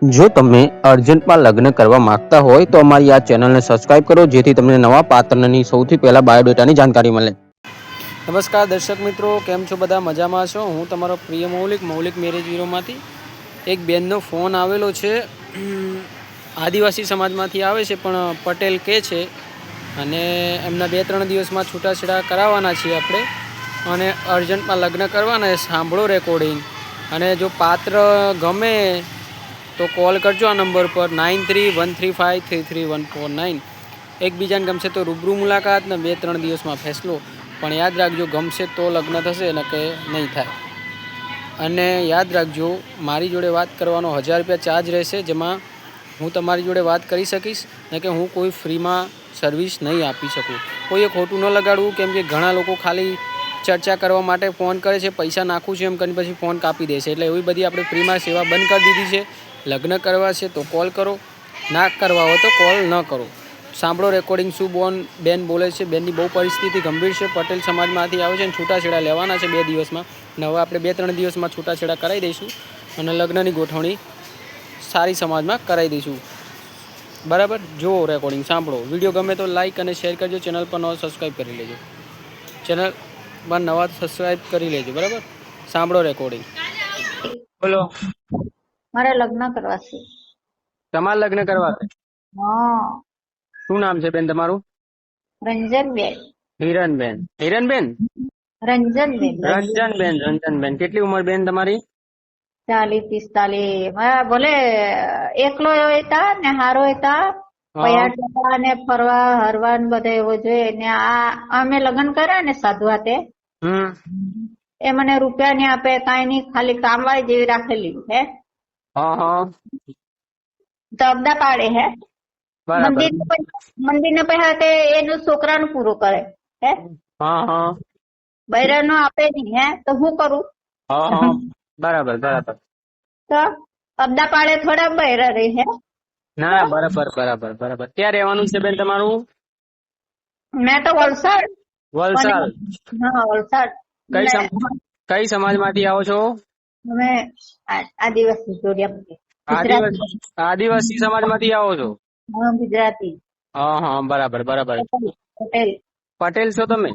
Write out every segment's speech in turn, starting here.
જો તમે અર્જન્ટમાં લગ્ન કરવા માંગતા હોય તો અમારી આ ચેનલને સબસ્ક્રાઇબ કરો, જેથી તમને નવા પાત્રની સૌથી પહેલા બાયોડેટાની જાણકારી મળે. નમસ્કાર દર્શક મિત્રો, કેમ છો? બધા મજામાં છો? હું તમારો પ્રિય મૌલિક મેરેજ બ્યુરોમાંથી એક બેનનો ફોન આવેલો છે. આદિવાસી સમાજમાંથી આવે છે, પણ પટેલ કહે છે, અને એમના 2-3 દિવસમાં છૂટાછેડા કરાવવાના છીએ આપણે, અને અર્જન્ટમાં લગ્ન કરવાના. સાંભળો રેકોર્ડિંગ, અને જો પાત્ર ગમે તો કોલ કરજો આ નંબર પર 9313533149. એકબીજાને ગમશે તો રૂબરૂ મુલાકાત ને 2-3 દિવસમાં ફેસલો. પણ યાદ રાખજો, ગમશે તો લગ્ન થશે ને કે નહીં થાય. અને યાદ રાખજો, મારી જોડે વાત કરવાનો 1000 રૂપિયા ચાર્જ રહેશે, જેમાં હું તમારી જોડે વાત કરી શકીશ ને કે હું કોઈ ફ્રીમાં સર્વિસ નહીં આપી શકું. કોઈએ ખોટું ન લગાડવું, કેમ કે ઘણા લોકો ખાલી ચર્ચા કરવા માટે ફોન કરે છે, પૈસા નાખું છું એમ કરીને પછી ફોન કાપી દે છે. એટલે એવી બધી આપણે ફ્રીમાં સેવા બંધ કરી દીધી છે. લગ્ન કરવા છે તો કોલ કરો, ના કરવા હોય તો કોલ ન કરો. સાંભળો રેકોર્ડિંગ શું બેન બોલે છે. બેનની બહુ પરિસ્થિતિ ગંભીર છે. પટેલ સમાજમાંથી આવે છે અને છૂટાછેડા લેવાના છે 2 દિવસમાં. ને હવે આપણે 2-3 દિવસમાં છૂટાછેડા કરાવી દઈશું અને લગ્નની ગોઠવણી સારી સમાજમાં કરાવી દઈશું. બરાબર? જુઓ રેકોર્ડિંગ, સાંભળો. વિડીયો ગમે તો લાઇક અને શેર કરજો. ચેનલ પર નવા સબસ્ક્રાઈબ કરી લેજો. ચેનલ પર નવા સબસ્ક્રાઈબ કરી લેજો. બરાબર? સાંભળો રેકોર્ડિંગ. બોલો. મારે લગ્ન કરવા છે. તમારે લગ્ન કરવા છે? હા. શું નામ છે બેન તમારું? રંજનબેન. હિરણબેન. રંજનબેન. કેટલી ઉંમર બેન તમારી? 40-45. ભલે એકલો હતા ને હારો હતા, પૈયા ને ફરવા હરવા ને બધા એવો જોઈએ ને. આ અમે લગ્ન કર્યા ને સાધવા તે એ મને રૂપિયા ની આપે, કઈ નઈ, ખાલી કામવાળી જેવી રાખેલી હે. તબદા પાડે હે. મંદિર ને પૈસા તે એનું છોકરાનું પૂરું કરે હે. બૈરા નો આપે નહી હે, તો હું કરું? બરાબર. તો તબદા પાડે થોડા બૈરા રહી હે. ના, બરાબર. ક્યાં રહેવાનું છે બેન તમારું? મેં તો વલસાડ. હા, વલસાડ. કઈ સમાજ માંથી આવો છો? અમે આદિવાસી જોડિયા. આદિવાસી સમાજ માંથી આવો છો? ગુજરાતી. બરાબર. પટેલ છો તમે?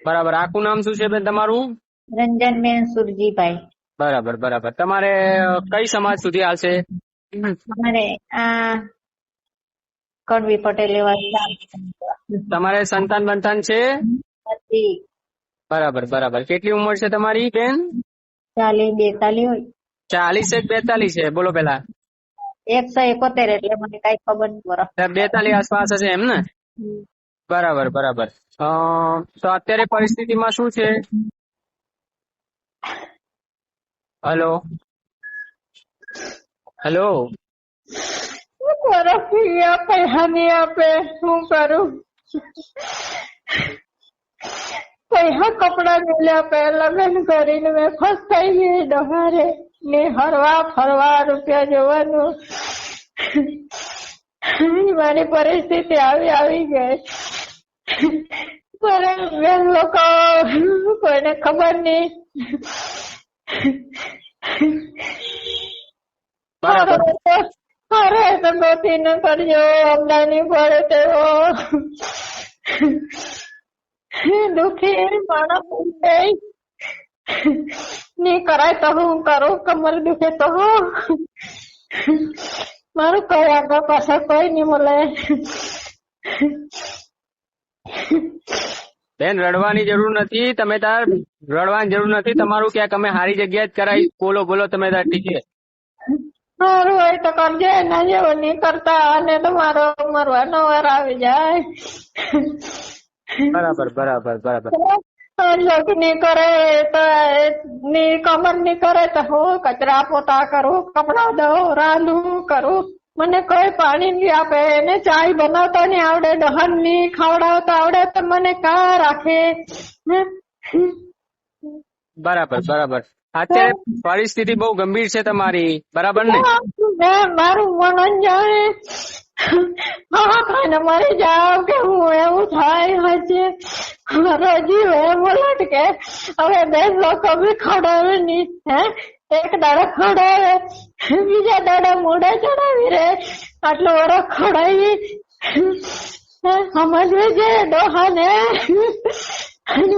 બરાબર. આખું નામ શું છે બેન તમારું? રંજનબેન સુરજીભાઈ. બરાબર. તમારે કઈ સમાજ સુધી આવશે? અમારે આ કડવી પટેલ એવા. તમારે સંતાન બંતાન છે? બરાબર. કેટલી ઉંમર છે તમારી બેન? 40-42 હોય. 40-42 છે? બોલો પેલા. 171, એટલે મને કઈ ખબર નહીં. 42 આસપાસ હશે એમ ને? બરાબર. તો અત્યારે પરિસ્થિતિમાં શું છે? હેલો. પૈસા નહીં આપે, શું કરું? પૈસા કપડા નહીં આપે. લગ્ન કરીને મેં ફસાઈ ગઈ ડહારે ને હરવા ફરવા રૂપિયા જોવાનું. મારી પરિસ્થિતિ આવી ગઈ. બેન લોકો કોઈને ખબર નહીં. અરે તો ગોતી ન કરજો, અમદાની પડે તેવો દુખી માણસ નહીં કરાય તો હું કરું? કમર દુખે તો મારું કઈ આગળ પાછળ કોઈ નહીં મળે. બેન, રડવાની જરૂર નથી. તમે તાર રડવાની જરૂર નથી. તમારું ક્યાંક અમે સારી જગ્યાએ જ કરાવી. બોલો તમે તાર ઠીક છે. સારું હોય તો કરજે, એના જેવો નહીં કરતા અને તમારો મરવાનો વાર આવી જાય. બરાબર. નહીં કરે તો કમર નહીં કરે તો હું કચરા પોતા કરું, કપડા દઉં, રાંધું કરું. મને કોઈ પાણી નહીં આપે, એને ચાય બનાવતા નહીં આવડે, દહન નહીં ખવડાવતા આવડે, તો મને કા રાખે? બરાબર. અત્યારે પરિસ્થિતિ બહુ ગંભીર છે તમારી, બરાબર ને? મારું મન જાણે ખાઈને મરી જાવ કે હું, એવું થાય હજી. મારો જીવ એમ ઉલટ કે હવે બેન લોકો બી ખવડાવે નહીં હે. એક દાડો ખવડાવે, બીજા દાડા મોઢા ચડાવી રે, આટલો વરસ ખવડાવી સમજવે છે ડોહાને.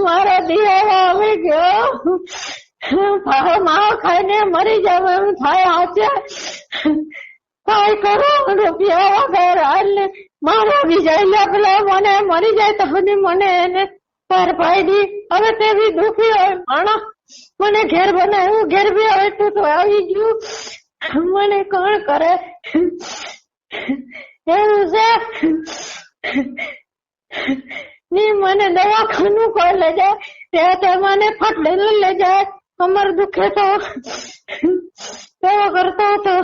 મારો દિવાળો આવી ગયો, માવો ખાઈને મરી જાવ એમ થાય. હાચે કઈ કરો રૂપિયા વગર હાલ મારા બીજા પેલા મને મરી જાય તો બધી મને એને પાર પાડી. હવે તે બી દુખી હોય માણસ, મને ઘેર બનાવ્યું, ઘેર બી હવે તું તો આવી ગયું, મને કોણ કરે એવું છે. ની મને દવાખાનું કોઈ લઈ જાય તે મને ફટ લઈ જાય, કમર દુખે તો એવો કરતો હતો.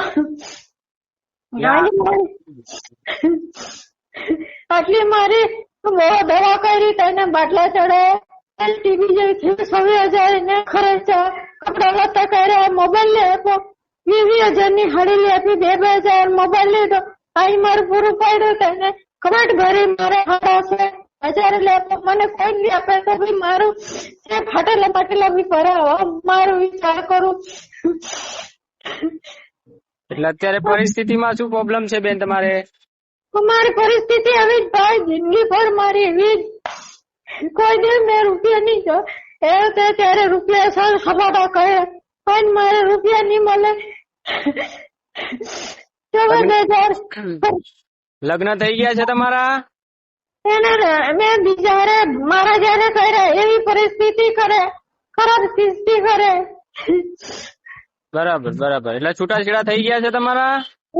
આટલી મારી બહુ દવા કરી, તેને બાટલા ચડાય, ટીવી જેવી 20,000 ને ખર્ચા, કપડા લતા કર્યા, મોબાઈલ લે આપ્યો 20,000 ની હળી લે આપી, 2,000 મોબાઈલ લીધો. અહીં મારું પૂરું પાડ્યું, તેને કમાટ ભરી મારે હડાશે 1,000 લે આપો, મને કોઈ બી આપે તો ભાઈ મારું ફાટેલા પાટેલા બી ભરાવો, મારું વિચાર કરું. એટલે અત્યારે પરિસ્થિતિમાં શું પ્રોબ્લેમ છે બેન તમારે? મારી પરિસ્થિતિ આવી જ ભાઈ, જિંદગી ભર મારી એવી જ. કોઈ દિવસ મેં રૂપિયા નહીં જો એ ત્યારે રૂપિયા સલાડા કહે, પણ મારે રૂપિયા નહીં મળે. 14,000 લગ્ન થઈ ગયા છે તમારા? મેં બીજા મારા જયારે કર્યા એવી પરિસ્થિતિ કરે, ખરાબ સ્થિતિ કરે. બરાબર બરાબર. એટલે છૂટાછેડા થઈ ગયા છે તમારા?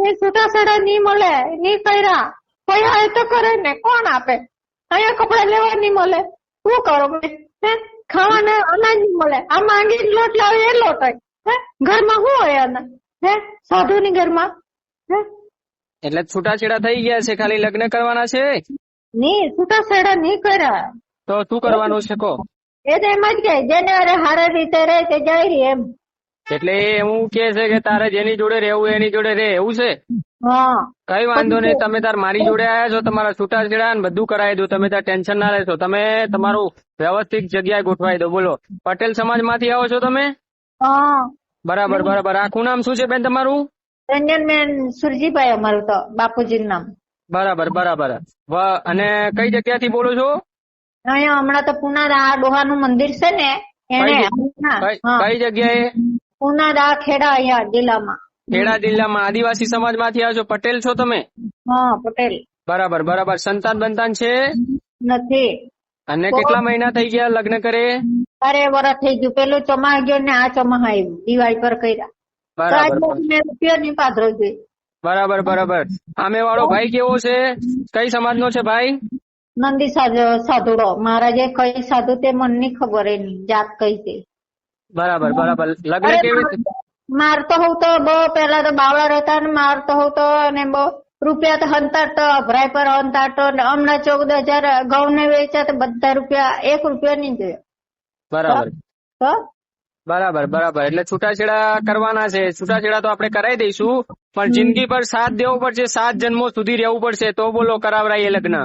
એ છૂટાછેડા નહીં મળે, નહીં કર્યા. પૈસા એ તો કરે ને કોણ આપે? અહીંયા કપડા લેવા નહીં મળે, શું કરો? ખાવાના અનાજ નહીં મળે, આ માંગી લોટ લાવે એ લોટ હોય. ઘરમાં શું હોય અનાજ? સાધુ ની ઘરમાં. એટલે છૂટાછેડા થઈ ગયા છે, ખાલી લગ્ન કરવાના છે? નહીં, છૂટાછેડા નહીં કર્યા. તો શું કરવાનું છે કહો? એ તો એમ જ કે જેને હારા રીતે રહે તે જાય રહી એમ. એટલે એવું કે છે કે તારે જેની જોડે રહેવું એની જોડે રહે, એવું છે? હા. કઈ વાંધો નહીં, તમે તાર મારી જોડે આવ્યા છો, તમારા છૂટાછેડા ને બધું કરાવી દો, તમે તાર ટેન્શન ના લેશો. તમે તમારું વ્યવસ્થિત જગ્યાએ ગોઠવાઈ દો. બોલો, પટેલ સમાજ માંથી આવો છો તમે? હા. બરાબર બરાબર. આખું નામ શું છે બેન તમારું? રંજનબેન સુરજીભાઈ અમારું તો બાપુજી નામ. બરાબર બરાબર. અને કઈ જગ્યાથી બોલો છો? અહીંયા હમણાં તો પુનાદા ડોહાનું મંદિર છે ને એને. કઈ જગ્યાએ? પુનાદા ખેડા, અહીંયા જિલ્લામાં. ખેડા જિલ્લામાં. આદિવાસી સમાજ માંથી આવ્યો છો, પટેલ છો તમે? હા, પટેલ. બરાબર બરાબર. સંતાન બંતાન છે? નથી. અને કેટલા મહિના થઈ ગયા લગ્ન કરે? અરે વરસ થઈ ગયું, પેલું ચોમાસ ગયો ને આ ચોમાસ આવ્યું, દિવાળી પર કર્યા. રૂપિયા ની પાત્રો જોઈ. બરાબર બરાબર. આમે વાળો ભાઈ કેવો છે? કઈ સમાજ નો છે ભાઈ? નંદી સાધુડો. મહારાજે કઈ સાધુ તે મને ની ખબર, એની જાત કઈ છે. બરાબર બરાબર. લગ્ન કેવી? મારતો હોઉં તો બહુ પેલા તો બાવળા રહેતા ને મારતો હોઉં તો ને બહુ રૂપિયા તો હંતાડતો, અભરાય પર હંતાડતો. હમણાં 14,000 ઘઉં ને વેચ્યા તો બધા રૂપિયા 1 રૂપિયા નહીં જોયો. બરાબર તો બરાબર બરાબર. એટલે છૂટાછેડા કરવાના છે. છૂટાછેડા તો આપણે કરાવી દઈશું, પણ જિંદગી પર સાથ દેવો પડશે, 7 જન્મો સુધી રહેવું પડશે, તો બોલો કરાવરાઈએ લગ્ન.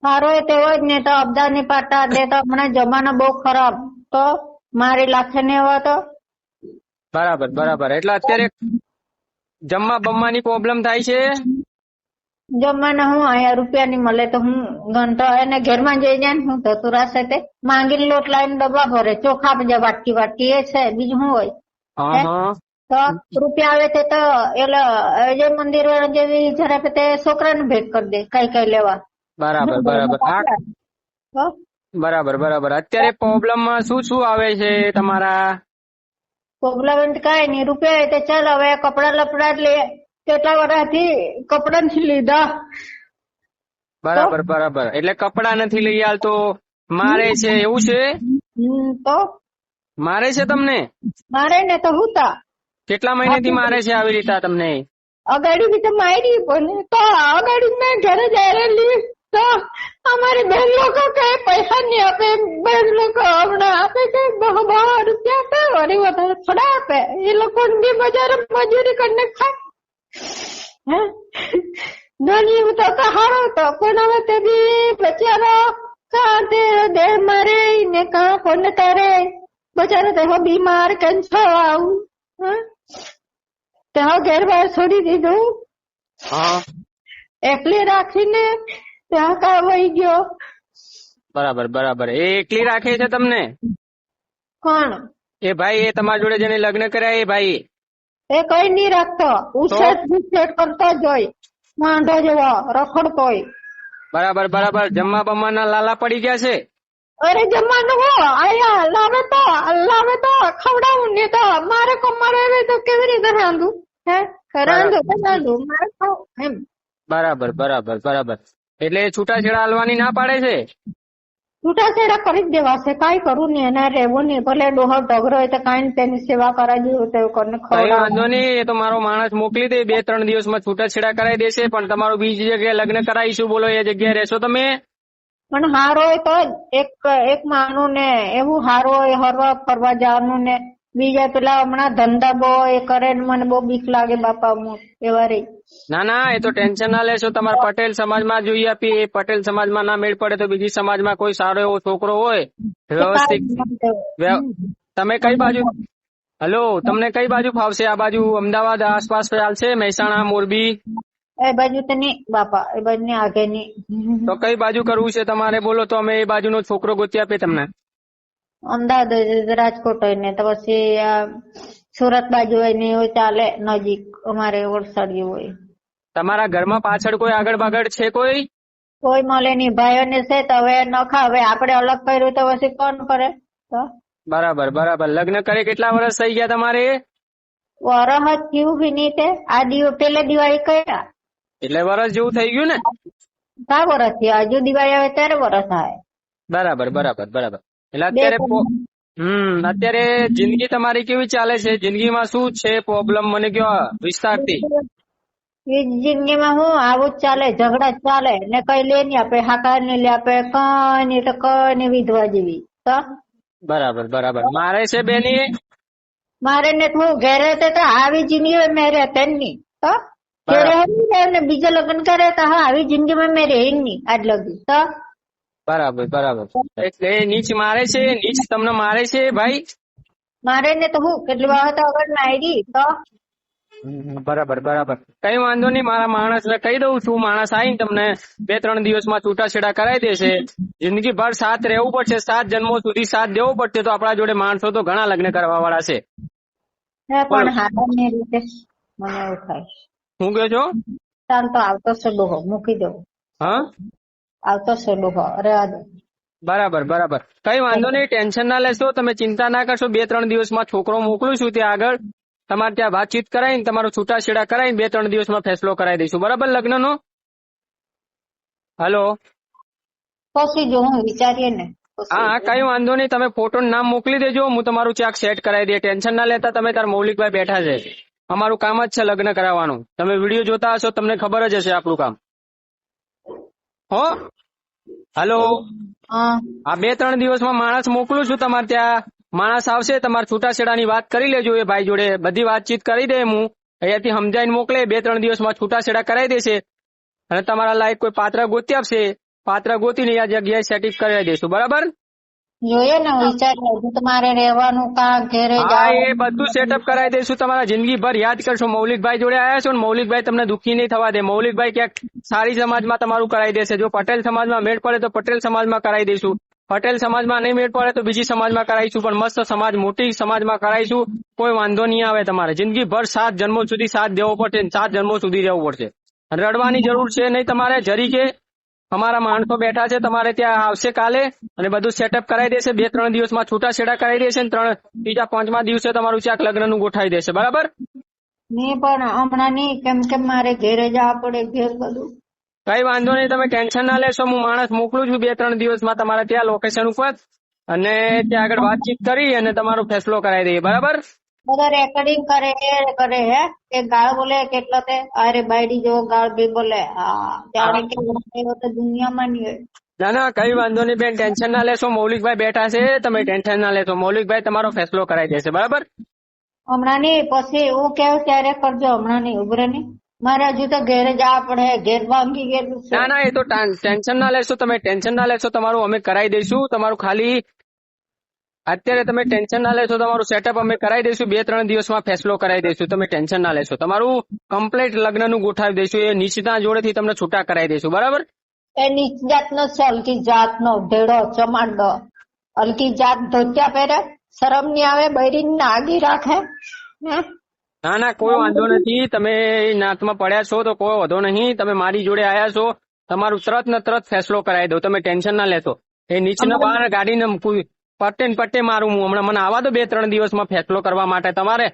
સારો એ તેવો જ ને તો અબદા ની પાટા દે તો હમણાં જમાનો બહુ ખરાબ, તો મારી લાખે ને એવો તો. બરાબર બરાબર. એટલે અત્યારે જમવા બમવાની પ્રોબ્લેમ થાય છે? જમવાના હું અહીંયા રૂપિયા ની મળે તો હું ઘંટો એને ઘરમાં જઈ જાય ને હું ધતુરા સાથે માંગીને લોટ લાવીને ડબ્બા ભરે, ચોખા બધા વાટકી વાટકી એ છે, બીજું શું હોય? તો રૂપિયા આવે તે તો એટલે જે મંદિર જેવી જરાક તે છોકરાને ભેટ કરી દે કઈ કઈ લેવા. બરાબર બરાબર. બરાબર બરાબર. અત્યારે પ્રોબ્લેમ માં શું શું આવે છે તમારા? પ્રોબ્લેમ કઈ નઈ, રૂપિયા તે ચાલ હવે કપડા લપડા લે, કેટલા વર્ષથી કપડા નથી લીધા. બરાબર બરાબર. એટલે કપડા નથી લઈ આલતો, મારે છે એવું છે? તો મારે છે તમને? મારે ને તો હુતા. કેટલા મહિનેથી મારે છે આવી રીતે તમને? અગાડી બી તો મારી પણ તો અગાડી મેં ઘરે જઈ તો અમારી બહેન લોકો કઈ પૈસા નહીં આપે. બહેન લોકો હમણાં આપે કે 10 રૂપિયા આપે, વળી વધારે થોડા આપે. એ લોકો બી બજાર મજૂરી કરીને ખાય. ધણી તો હારો હતો, પણ હવે તે બી બચારો કાં તે દેહ મારે ને કાં કોને તારે બચારો તે બીમાર કેન્સર આવું તે ઘેર બહાર છોડી દીધું, હા એકલી રાખીને ત્યાં કા વહી ગયો. બરાબર બરાબર. એ એકલી રાખે છે તમને? કોણ? એ ભાઈ, એ તમારા જોડે જેને લગ્ન કર્યા એ ભાઈ? એ કઈ નહીં રાખતો, ઉછેર કરતો જ હોય, માંડો જેવો રખડતો હોય. બરાબર બરાબર. જમવા બમવાના લાલા પડી ગયા છે? અરે જમવાનું હો આયા લાવે તો ખવડાવું ને તો મારે કમારે આવે તો કેવી રીતે રાંધું? રાંધું મારે ખાવ એમ. બરાબર બરાબર બરાબર. એટલે છૂટાછેડા હાલવાની ના પાડે છે? છૂટાછેડા કરી જ દેવા છે, કઈ કરું ને એના રહેવું નહીં. ભલે ડોહો ઢગરો હોય તો કઈ તેની સેવા કરાવી હોય તો કરીને કઈ વાંધો નહીં, એ તો મારો માણસ મોકલી દે, 2-3 દિવસમાં છૂટાછેડા કરાવી દેશે. પણ તમારું બીજી જગ્યાએ લગ્ન કરાવીશું, બોલો એ જગ્યાએ રહેશો તમે? પણ હારો હોય તો એક માનું ને એવું હારો હોય હરવા ફરવા જવાનું ને. બીજા પેલા હમણાં ધંધા બહુ એ કરે ને મને બહુ બીક લાગે બાપા, હું એવા રહી. ના ના, એ તો ટેન્શન ના લેશો. તમારા પટેલ સમાજમાં જોઈએ આપી, એ પટેલ સમાજમાં ના મેળ પડે તો બીજી સમાજમાં કોઈ સારો એવો છોકરો હોય વ્યવસ્થિત. તમે કઈ બાજુ? હલો, તમને કઈ બાજુ ફાવશે? આ બાજુ અમદાવાદ આસપાસ ચાલશે? મહેસાણા, મોરબી? એ બાજુ તો નહીં બાપા, એ બાજુ ની આગે નહીં. તો કઈ બાજુ કરવું છે તમારે બોલો, તો અમે એ બાજુનો છોકરો ગોતી આપીએ તમને. અમદાવાદ રાજકોટ હોય ને તો પછી સુરત બાજુ હોય ને એવું ચાલે, નજીક અમારે વલસાડી હોય. તમારા ઘરમાં પાછળ કોઈ આગળ બાગળ છે? કોઈ મળે નહીં, ભાઈઓને છે તો હવે નખા. હવે આપડે અલગ કર્યું તો પછી કોણ કરે? તો બરાબર બરાબર. લગ્ન કરે કેટલા વર્ષ થઈ ગયા તમારે? વરસ જ થયું બી નહીં તે. આ પેલે દિવાળી કર્યા એટલે વર્ષ જેવું થઈ ગયું ને? કા વરસ થયા? હજુ દિવાળી આવે ત્યારે વરસ આવે. બરાબર બરાબર બરાબર. એટલે અત્યારે જિંદગી તમારી કેવી ચાલે છે? જિંદગીમાં શું છે પ્રોબ્લેમ, મને કયો વિસ્તારથી. જિંદગીમાં હું આવું જ ચાલે, ઝઘડા જ ચાલે ને કઈ લે નહીં આપે, હાકાર ને લે આપે, કઈ નહીં તો કઈ નહીં વિધવા જેવી. તો બરાબર બરાબર. મારે છે બેની, મારે ને હું ઘેરે તો આવી જિંદગી મેં રહેતા નહીં. તો ઘેરે ને બીજા લગ્ન કરે તો હા આવી જિંદગીમાં મેં રહી નહીં આજ લગી. તો બરાબર બરાબર. એટલે નીચ મારે છે, નીચ તમને મારે છે ભાઈ? મારે ને તો હું કેટલી વખત આગળ નાયડી. તો બરાબર બરાબર. કઈ વાંધો નહીં, મારા માણસ ને કહી દઉં છું, માણસ આવીને તમને 2-3 દિવસમાં છૂટાછેડા કરાવી દેશે. જિંદગી ભર સાથ રહેવું પડશે, 7 જન્મો સુધી સાથ દેવો પડશે. તો આપણા જોડે માણસો તો ઘણા લગ્ન કરવા વાળા છે. પણ હાથની રીતે મને એવું થાય. શું કહો છો? ચાલ તો આવતો છે ડોહો, મૂકી દઉં. હા, આવતો છે ડોહો, રહેવા દો. બરાબર બરાબર. કઈ વાંધો નહીં, ટેન્શન ના લેશો, તમે ચિંતા ના કરશો. 2-3 દિવસમાં છોકરો મોકલું છું ત્યાં આગળ. તમારે ત્યાં વાતચીત કરાવીને તમારો છૂટાછેડા કરાવીને 2-3 દિવસમાં ફેસલો કરાવી દઈશું. બરાબર લગ્નનો? હલો, પછી જો હું વિચારીએ ને. હા કઈ વાંધો નહીં, તમે ફોટો નામ મોકલી દેજો, હું તમારું ચાક સેટ કરાવી દે. ટેન્શન ના લેતા. તમે તાર મૌલિકભાઈ બેઠા છે, અમારું કામ જ છે લગ્ન કરાવવાનું. તમે વિડીયો જોતા હશો, તમને ખબર જ હશે આપણું કામ. હો, હલો, આ 2-3 દિવસમાં માણસ મોકલું છું તમારે ત્યાં. માણસ આવશે, તમારે છૂટાછેડાની વાત કરી લેજો એ ભાઈ જોડે. બધી વાતચીત કરી દે, હું અહીંયાથી સમજાઈને મોકલે. 2-3 દિવસમાં છૂટાછેડા કરાવી દેશે અને તમારા લાયક કોઈ પાત્ર ગોતી આપશે. પાત્ર ગોતીને આ જગ્યાએ સેટિંગ કરાવી દઈશું. બરાબર? જોઈએ ને વિચારીએ તમારે રહેવાનું કા ઘેરે હા, એ બધું સેટઅપ કરાવી દઈશું. તમારા જિંદગી ભર યાદ કરશો. મૌલિકભાઈ જોડે આવ્યા છો ને, મૌલિકભાઈ તમને દુઃખી નહીં થવા દે. મૌલિકભાઈ ક્યાંક સારી સમાજમાં તમારું કરાવી દેશે. જો પટેલ સમાજમાં મેળ પડે તો પટેલ સમાજમાં કરાવી દઈશું. પટેલ સમાજમાં નહીં મેળ પડે તો બીજી સમાજમાં કરાવીશું. પણ મસ્ત સમાજ, મોટી સમાજમાં કરાવીશું. કોઈ વાંધો નહીં આવે. તમારે જિંદગી ભર 7 જન્મો સુધી સાથ દેવો પડશે, 7 જન્મો સુધી રહેવું પડશે. રડવાની જરૂર છે નહીં તમારે જરી કે. અમારા માણસો બેઠા છે, તમારે ત્યાં આવશે કાલે અને બધું સેટઅપ કરાવી દેશે. 2-3 દિવસમાં છૂટાછેડા કરાવી દેશે ને 3-5મા દિવસે તમારું ચાક લગ્નનું ગોઠવી દેશે. બરાબર? નહીં પણ હમણાં નહીં, કેમ કે મારે ઘેરે જવા પડે. ઘેર બધું કઈ વાંધો નહીં, તમે ટેન્શન ના લેશો. હું માણસ મોકલું છું 2-3 દિવસમાં તમારે ત્યાં લોકેશન ઉપર, અને ત્યાં આગળ વાતચીત કરી અને તમારો ફેસલો કરાવી દઈએ. બરાબર? બધા રેકોર્ડિંગ કરે હે. એક ગાળ બોલે કેટલો તે અરે બાયડી જેવો ગાળ બી બોલે. હા, ત્યારે કે તો દુનિયામાં નહીં હોય. ના ના, કઈ વાંધો નહીં બેન, ટેન્શન ના લેશો. મૌલિકભાઈ બેઠા છે, તમે ટેન્શન ના લેશો. મૌલિકભાઈ તમારો ફેસલો કરાવી દેશે. બરાબર? હમણાં નહીં, પછી એવું કેવું ત્યારે કરજો. હમણાં નહીં, ઉભરે નહીં. મારે હજુ તો ઘેરે જવા પડે. ઘેર ભાંગી ગયેલું છે. ના ના, એ તો ટેન્શન ના લેશો. તમે ટેન્શન ના લેશો. તમારું અમે કરાવી દઈશું. તમારું ખાલી અત્યારે તમે ટેન્શન ના લેશો, તમારું સેટઅપ અમે કરાવી દઈશું, 2-3 દિવસમાં ફેસલો કરાવી દઈશું. તમે ટેન્શન ના લેશો, તમારું કમ્પ્લીટ લગ્નનું ગોઠવી દઈશું. એ નીચના જોડેથી તમને છૂટા કરાવી દઈશું. બરાબર? એ નીચ જાતનો છે, હલકી જાતનો ઢેડો ચમાડો, હલકી જાત ધોતિયા પહેરે, શરમ નહીં આવે, બૈરીને આગી રાખે. હે? ના ના, કોઈ વાંધો નથી. તમે નાતમાં પડ્યા છો તો કોઈ વાંધો નહીં. તમે મારી જોડે આયા છો, તમારું તરત ને તરત ફેસલો કરાવી દઉં. તમે ટેન્શન ના લેશો. એ નીચેના બહાર ગાડીને પટ્ટે મારું હું હમણાં. મને આવા દો 2-3 દિવસમાં ફેસલો કરવા માટે. તમારે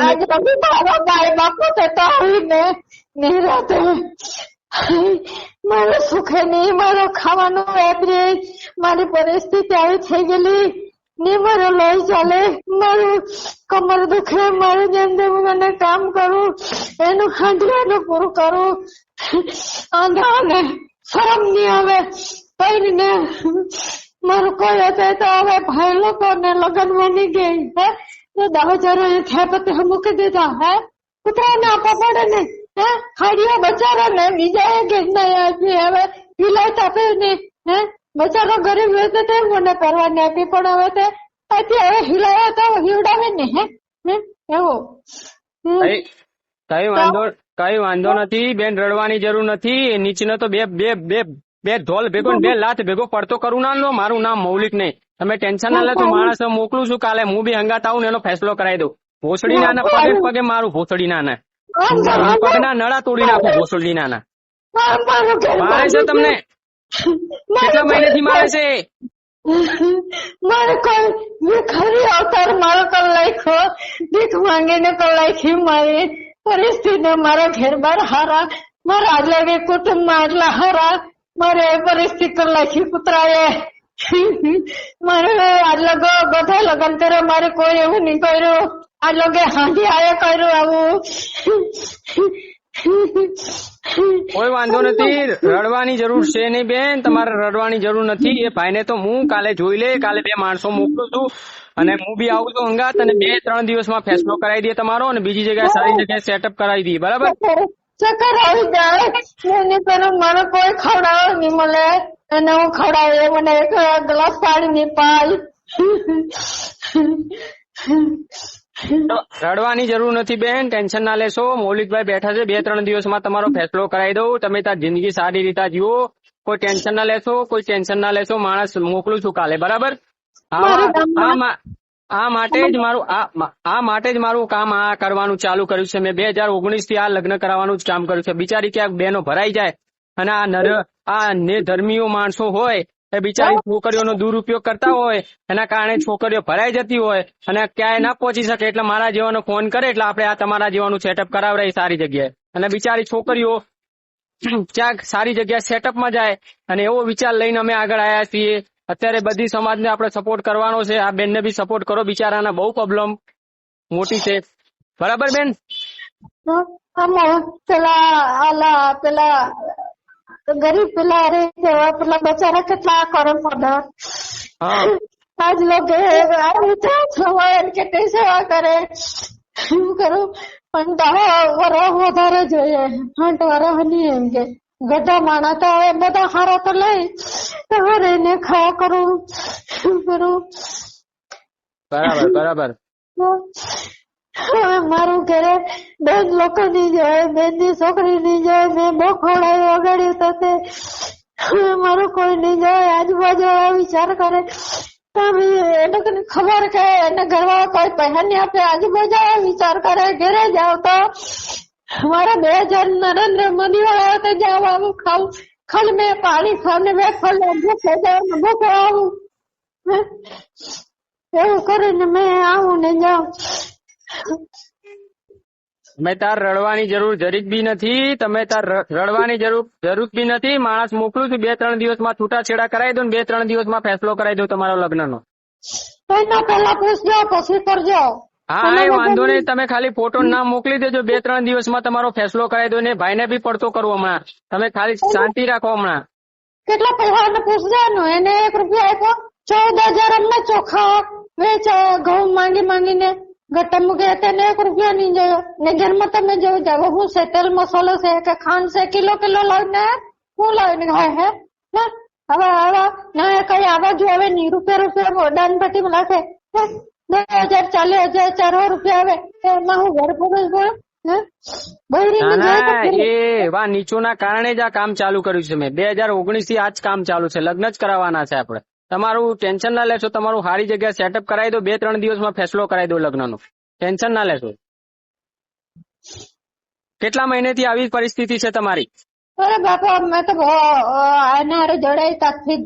આજ બધું મારા ભાઈ બાપુ છે તો આવીને નિરાતે મારે સુખે નહીં, મારો ખાવાનું એવરેજ, મારી પરિસ્થિતિ આવી થઈ ગયેલી નહીં, મારો લોહી ચાલે, મારું કમર દુખે, મારું જેમ જેમ મને કામ કરું એનું ખાંડવાનું પૂરું કરું. આંધળાને શરમ નહીં આવે, કરીને મારું કોઈ હતું તો હવે ભાઈ લોકો ને લગ્ન બની ગઈ. હે 10,000 થયા પછી મૂકી દીધા. હે કૂતરાને આપવા પડે ને, હે હાડિયા બચારા ને બીજા ઘેરના આપી, હવે હિલાત આપે ને. હે બચારો ગરીબ હોય તો મને પરવાની આપી, પણ હવે તે અહીંથી હવે હિલાયા તો હિવડાવે ને. હે એવું કઈ વાંધો નથી બેન, રડવાની જરૂર નથી. નીચેનો તો બે ઢોલ ભેગો ને 2 લાત ભેગો પડતો કરું ના લો. મારું નામ મૌલિક નહીં. તમે ટેન્શન ના લેતો. માણસ મોકલું છું, કાલે હું બી હંગાત આવું ને એનો ફેસલો કરાવી દઉં. ભોસડી ના પગે મારું, ભોસડી ના પગના નળા તોડી નાખું. ભોસડી ના મારે છે તમને. કેટલા મહિનેથી મારે છે? મારે કોઈ ભિખારી અવતાર મારો કર નાખ્યો, ભીખ માંગીને કર નાખી મારી પરિસ્થિતિ. મારા ઘેર બાર હારા, મારા આટલા કુટુંબમાં આટલા હારા, મારે પરિસ્થિતિ કર નાખી કૂતરાએ. મારે આટલા બધા લગ્ન કર્યો, મારે કોઈ એવું નહીં કર્યું. આ લોકો હાંડી આયા કર્યું આવું. કોઈ વાંધો નથી, રડવાની જરૂર છે નહીં બેન, તમારે રડવાની જરૂર નથી. એ ભાઈને તો હું કાલે જોઈ લે, કાલે 2 માણસો મોકલું છું અને હું બી આવું છું હંગાત, અને 2-3 દિવસમાં ફેસલો કરાવી દઈએ તમારો, અને બીજી જગ્યાએ સારી જગ્યાએ સેટઅપ કરાવી દઈએ. બરાબર? ચક્કર આવી જાય મને કોઈ ખવડાવે નહીં મળે, અને હું ખવડાવે મને 1 ગ્લાસ પાણી નહીં પાય. રડવાની જરૂર નથી બેન, ટેન્શન ના લેશો. મૌલિકભાઈ બેઠા છે, 2-3 દિવસમાં તમારો ફેસલો કરાવી દઉં. તમે તાર જિંદગી સારી રીતે જીવો. કોઈ ટેન્શન ના લેશો, કોઈ ટેન્શન ના લેશો. માણસ મોકલું છું કાલે. બરાબર? આ માટે જ મારું કામ આ કરવાનું ચાલુ કર્યું છે. મેં 2019 થી આ લગ્ન કરાવવાનું જ કામ કર્યું છે. બિચારી ક્યાંક બહેનો ભરાઈ જાય અને આ ધર્મીઓ માણસો હોય એ બિચારી છોકરીઓનો દુરુપયોગ કરતા હોય, એના કારણે છોકરીઓ ભરાઈ જતી હોય અને ક્યાંય ના પહોંચી શકે, એટલે મારા જેવાનો ફોન કરે એટલે આપણે આ તમારા જેવાનું સેટઅપ કરાવડાય સારી જગ્યાએ. અને બિચારી છોકરીઓ ક્યાંક સારી જગ્યાએ સેટઅપમાં જાય, અને એવો વિચાર લઈને અમે આગળ આવ્યા છીએ. અત્યારે બધી સમાજને આપણે સપોર્ટ કરવાનો છે. આ બેનને બી સપોર્ટ કરો, બિચારાના બહુ પ્રોબ્લેમ મોટી છે. બરાબર બેન? પેલા ગરીબ પેલા રે પેલા બચારા કેટલા કરે પડા. આજ લોકો કેટલી સેવા કરે. શું કરું પણ 10 વર્ષ વધારે જોઈએ, 8 વર્ષ નહીં. એમ કે ગઢા માણા તો હવે બધા હારા તો લઈ હવે એને ખાયા કરું. શું કરું? બરાબર. હવે મારું ઘરે 2 લોકો ની જાય, 2 ની છોકરી ની જાય, મેં બહુ ખવડાવ્યું વગાડ્યું તો તે હવે મારું કોઈ નહીં જાય. આજુબાજુ વિચાર કરે એ લોકોને ખબર કે એને ઘરવાળા કોઈ પૈસા નહીં આપે, આજુબાજુ વિચાર કરે ઘરે જાવ તો મારા 2000 નરેન્દ્ર મોદી વાળા તો જાવ આવું ખાવું, ખાલી મેં પાણી ખાવ ને મેં ભૂખે જાવ ભૂખે આવું. એવું કરીને મેં આવું ને જાઉં. તમે તાર રડવાની જરૂર જરીક બી નથી. તમે તાર રડવાની જરૂર બી નથી. માણસ મોકલું છું, 2-3 દિવસમાં છૂટાછેડા કરાવી દો ને 2-3 દિવસમાં ફેસલો કરાવી દો તમારો લગ્નનો. પેલા પૂછજો પછી કરજો. હા વાંધો નહીં. તમે ખાલી ફોટો નામ મોકલી દેજો. 2-3 દિવસમાં તમારો ફેસલો કરાવી દો ને ભાઈને બી પડતો કરો હમણાં. તમે ખાલી શાંતિ રાખો હમણાં. કેટલા પૈસા પૂછવાનું? એને 1 રૂપિયા આપ્યો. 14,000 અમને ચોખા વેચાયા ઘઉં માંગીને ગટ્ટા મૂકે તેને 1 રૂપિયા નહીં જોયો. ને ઘરમાં તમે જોઈ જાવ શું છે, તેલ મસાલો છે કે ખાંડ છે, કિલો લાવીને હું લાવીને ખાય. હે હવે ના કઈ આવા જો હવે ની રૂપિયા દાન પેટીમાં નાખે 10,000 40,000 4 રૂપિયા આવે એમાં હું ઘર પુરુષ બોલ એવા નીચોના કારણે જ આ કામ ચાલુ કર્યું છે મેં 2019 થી આ જ કામ ચાલુ છે. લગ્ન જ કરાવવાના છે આપણે. તમારું ટેન્શન ના લેશો, તમારું સારી જગ્યા સેટઅપ કરાવી દો, 2-3 દિવસમાં ફેસલો કરાવી દો લગ્નનો. ટેન્શન ના લેશો. કેટલા મહિનેથી આવી પરિસ્થિતિ છે તમારી? અરે બાપા મેં તો આના હારે જોડાઈ તાકથી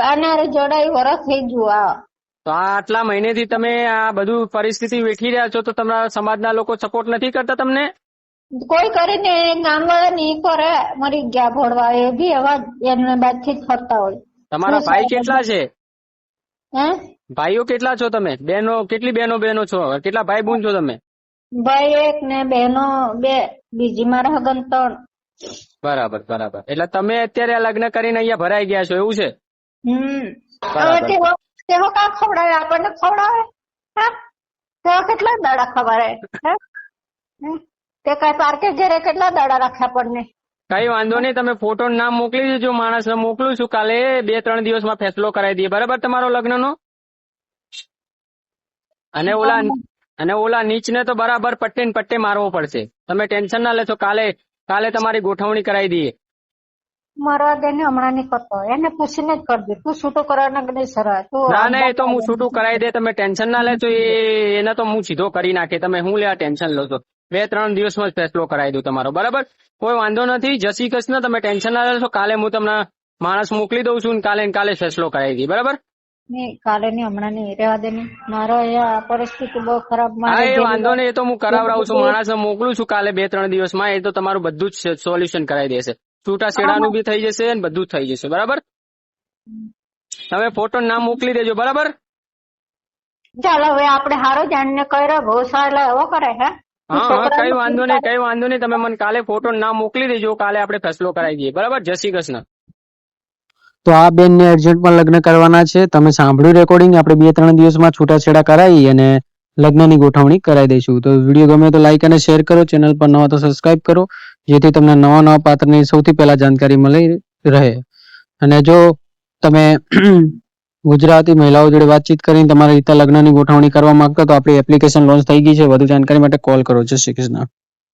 આના હારે જોડાઈ વરસ થઈ ગયું. તો આટલા મહિનેથી તમે આ બધું પરિસ્થિતિ વેઠી રહ્યા છો તો તમારા સમાજના લોકો સપોર્ટ નથી કરતા તમને? કોઈ કરીને ગામ વાળા નહીં કરે, મરી ગયા ભોળવા એ બી એવા એમને બાદથી જ ફરતા હોય. તમારા ભાઈ કેટલા છે? હે ભાઈઓ કેટલા છો તમે? બહેનો કેટલી બહેનો છો? કેટલા ભાઈ બહેન છો તમે? ભાઈ 1 ને બહેનો 2, બીજી મારા હગન 3. બરાબર. એટલે તમે અત્યારે આ લગ્ન કરીને અહીંયા ભરાઈ ગયા છો એવું છે? હવે તેઓ કા ખવડાવે? આપણને ખવડાવે? તેઓ કેટલા દાડા ખવડાવે? તે કઈ પાર્કે ઘરે કેટલા દાડા રાખે આપણને? કઈ વાંધો નહીં, તમે ફોટો નામ મોકલી દેજો, માણસ મોકલું છું. કાલે 2-3 દિવસમાં ફેસલો કરાવી દઈએ. બરાબર તમારો લગ્નનો? અને ઓલા નીચને તો બરાબર પટ્ટે મારવો પડશે. તમે ટેન્શન ના લેશો. કાલે તમારી ગોઠવણી કરાવી દઈએ. મારવા દે ને, હમણાં નહીં કરતો. એને પૂછીને જ કરજે. તું છૂટું કરવાના કે નહીં સર? ના એ તો હું છૂટું કરાવી દે. તમે ટેન્શન ના લેશો. એને તો હું સીધો કરી નાખે. તમે હું લેવા ટેન્શન લો છો? 2-3 દિવસમાં જ ફેસલો કરાવી દઉં તમારો. બરાબર, કોઈ વાંધો નથી. જય શ્રી કૃષ્ણ. તમે ટેન્શન ના લેશો. કાલે હું તમને માણસ મોકલી દઉં છું. કાલે ફેસલો કરાવી દઈએ. બરાબર? કાલે નહીં, હમણાં નહીં, રહેવા દે નહીં. મારો અહીંયા પરિસ્થિતિ બહુ ખરાબ. વાંધો નહીં, એ તો હું કરાવડાવું છું. માણસ મોકલું છું કાલે 2-3 દિવસમાં. એ તો તમારું બધું જ સોલ્યુશન કરાવી દેશે. છૂટા છેડાનું બી થઈ જશે અને બધું જ થઈ જશે. બરાબર, તમે ફોટો નામ મોકલી દેજો. બરાબર, ચાલો હવે આપણે હારો જાણીને કર્યો. બહુ સારા એવો કરે. હા, કઈ વાંધો નહીં. તમે મને કાલે ફોટો નામ મોકલી દેજો. કાલે આપણે ફેસલો કરાવી દઈએ. બરાબર, જય શ્રી કૃષ્ણ. તો આ બેનને અર્જન્ટમાં લગ્ન કરવાના છે. તમે સાંભળ્યું રેકોર્ડિંગ. આપણે 2-3 દિવસમાં છૂટાછેડા કરાવી અને લગ્નની ગોઠવણી કરાવી દઈશું. તો વિડીયો ગમે તો લાઈક અને શેર કરો. ચેનલ પર નવા તો સબસ્ક્રાઇબ કરો, જેથી તમને નવા પાત્રની સૌથી પહેલા જાણકારી મળી રહે. અને જો તમે ગુજરાતી મહિલાઓ જોડે વાતચીત કરીને તમારી રીતે લગ્નની ગોઠવણી કરવા માંગતા તો આપણી એપ્લિકેશન લોન્ચ થઈ ગઈ છે. વધુ જાણકારી માટે કોલ કરો. જય શ્રી કૃષ્ણ.